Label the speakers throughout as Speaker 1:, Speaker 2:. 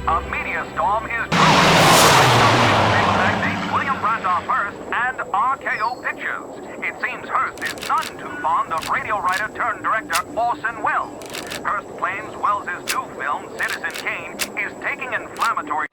Speaker 1: A meteor storm is brewing. William Randolph Hearst and RKO Pictures. It seems Hearst is none too fond of radio writer turned director Orson Welles. Hearst claims Welles' new film, Citizen Kane, is taking inflammatory...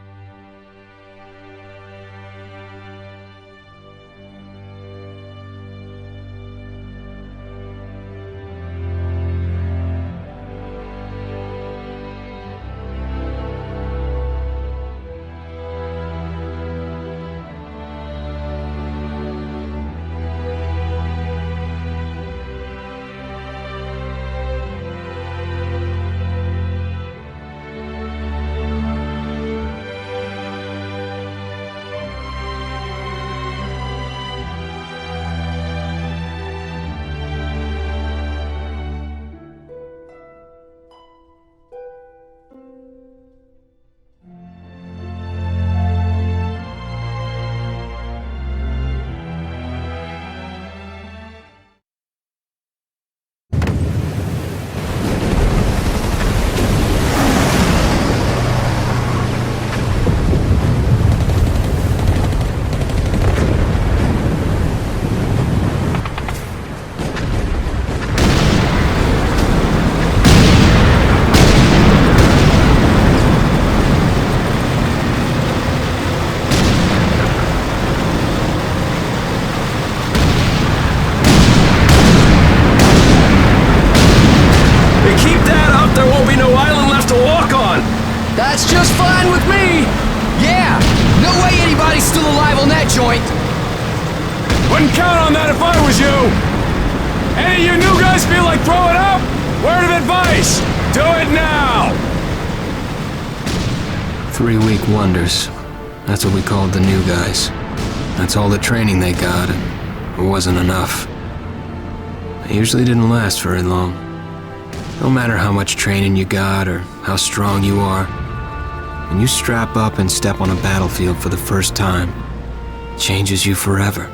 Speaker 2: That's just fine with me! Yeah! No way anybody's still alive on that joint!
Speaker 3: Wouldn't count on that if I was you! Any of you new guys feel like throwing up? Word of advice! Do it now!
Speaker 4: 3-week wonders. That's what we called the new guys. That's all the training they got, and it wasn't enough. They usually didn't last very long. No matter how much training you got or how strong you are, when you strap up and step on a battlefield for the first time, it changes you forever.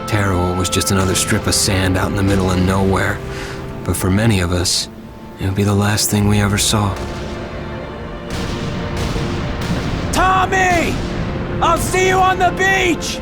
Speaker 4: Terror was just another strip of sand out in the middle of nowhere, but for many of us, it would be the last thing we ever saw.
Speaker 3: Tommy! I'll see you on the beach!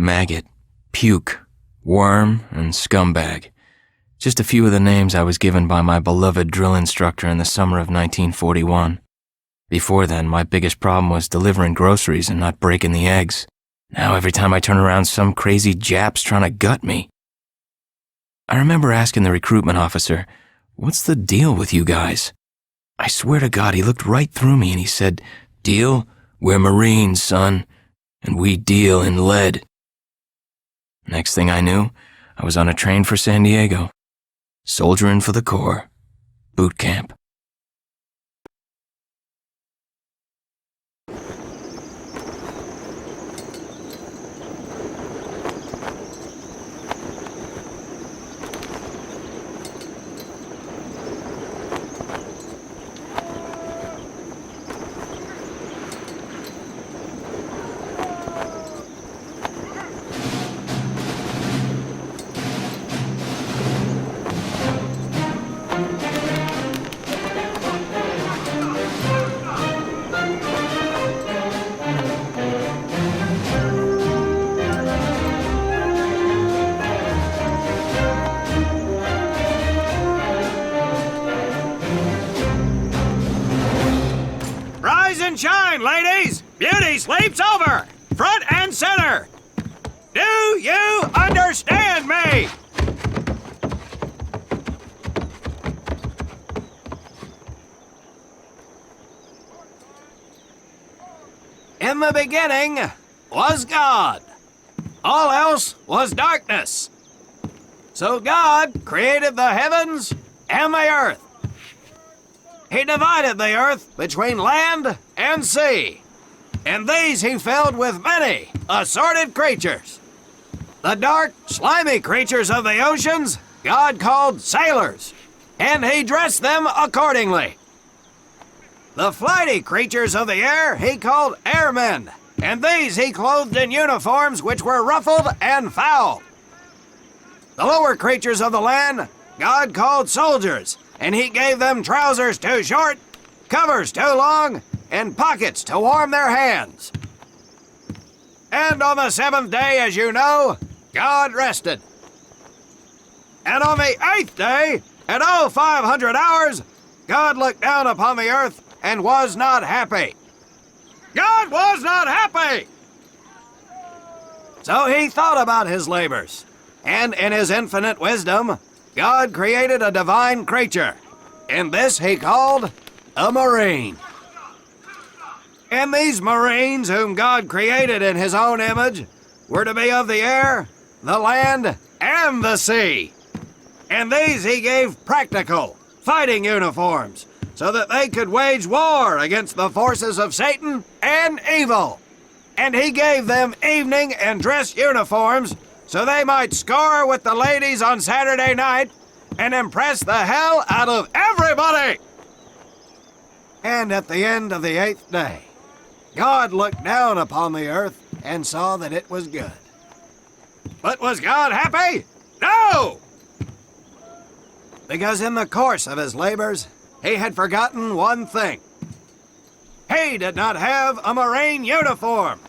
Speaker 4: maggot, puke, worm, and scumbag. Just a few of the names I was given by my beloved drill instructor in the summer of 1941. Before then, my biggest problem was delivering groceries and not breaking the eggs. Now every time I turn around, some crazy Jap's trying to gut me. I remember asking the recruitment officer, "What's the deal with you guys?" I swear to God, he looked right through me and he said, "Deal? We're Marines, son, and we deal in lead." Next thing I knew, I was on a train for San Diego, soldiering for the Corps, boot camp.
Speaker 5: Shine, ladies! Beauty sleep's over! Front and center! Do you understand me? In the beginning was God. All else was darkness. So God created the heavens and the earth. He divided the earth between land and sea, and these he filled with many assorted creatures. The dark, slimy creatures of the oceans God called sailors, and he dressed them accordingly. The flighty creatures of the air he called airmen, and these he clothed in uniforms which were ruffled and foul. The lower creatures of the land God called soldiers, and he gave them trousers too short, covers too long, and pockets to warm their hands. And on the seventh day, as you know, God rested. And on the eighth day, at 0500 hours, God looked down upon the earth and was not happy. God was not happy! So he thought about his labors, and in his infinite wisdom, God created a divine creature, and this he called a Marine. And these Marines, whom God created in his own image, were to be of the air, the land, and the sea. And these he gave practical, fighting uniforms, so that they could wage war against the forces of Satan and evil. And he gave them evening and dress uniforms, so they might score with the ladies on Saturday night and impress the hell out of everybody. And at the end of the eighth day, God looked down upon the earth and saw that it was good. But was God happy? No! Because in the course of his labors, he had forgotten one thing. He did not have a Marine uniform,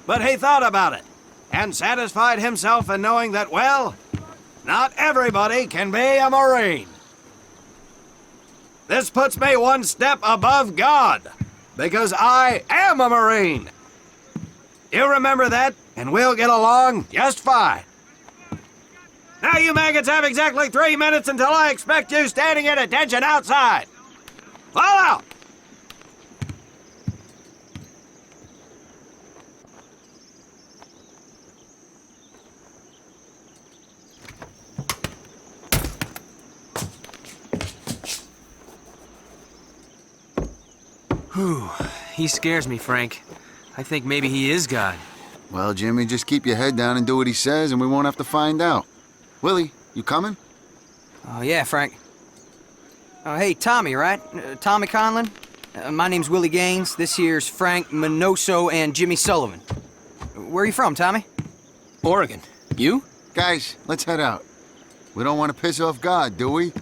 Speaker 5: but he thought about it and satisfied himself in knowing that, well, not everybody can be a Marine. This puts me one step above God, because I am a Marine. You remember that, and we'll get along just fine. Now you maggots have exactly 3 minutes until I expect you standing at attention outside. Fall out!
Speaker 6: Whew. He scares me, Frank. I think maybe he is God.
Speaker 7: Well, Jimmy, just keep your head down and do what he says, and we won't have to find out. Willie, you coming?
Speaker 6: Oh, yeah, Frank. Oh, hey, Tommy, right? Tommy Conlon? My name's Willie Gaines. This here's Frank Minoso and Jimmy Sullivan. Where are you from, Tommy?
Speaker 4: Oregon. You?
Speaker 7: Guys, let's head out. We don't want to piss off God, do we?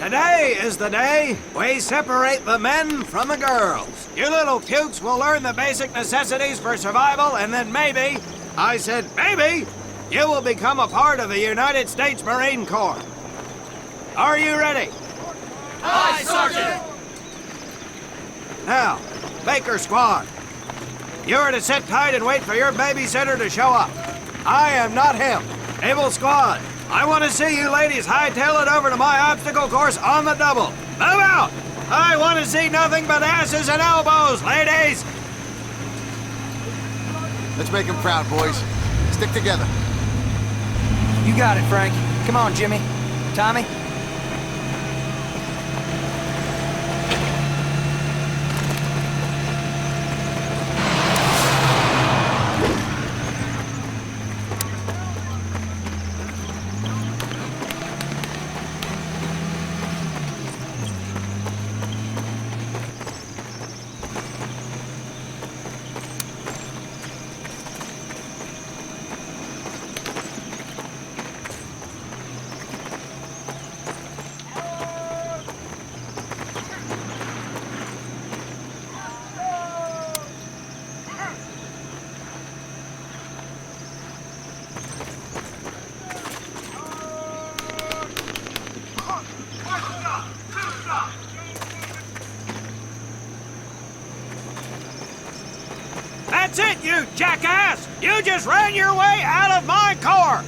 Speaker 5: Today is the day we separate the men from the girls. You little pukes will learn the basic necessities for survival, and then maybe, I said maybe, you will become a part of the United States Marine Corps. Are you ready?
Speaker 2: Aye, Sergeant!
Speaker 5: Now, Baker Squad, you are to sit tight and wait for your babysitter to show up. I am not him. Able Squad, I want to see you ladies hightail it over to my obstacle course on the double. Move out! I want to see nothing but asses and elbows, ladies!
Speaker 7: Let's make him proud, boys. Stick together.
Speaker 6: You got it, Frank. Come on, Jimmy. Tommy?
Speaker 5: That's it, you jackass! You just ran your way out of my car!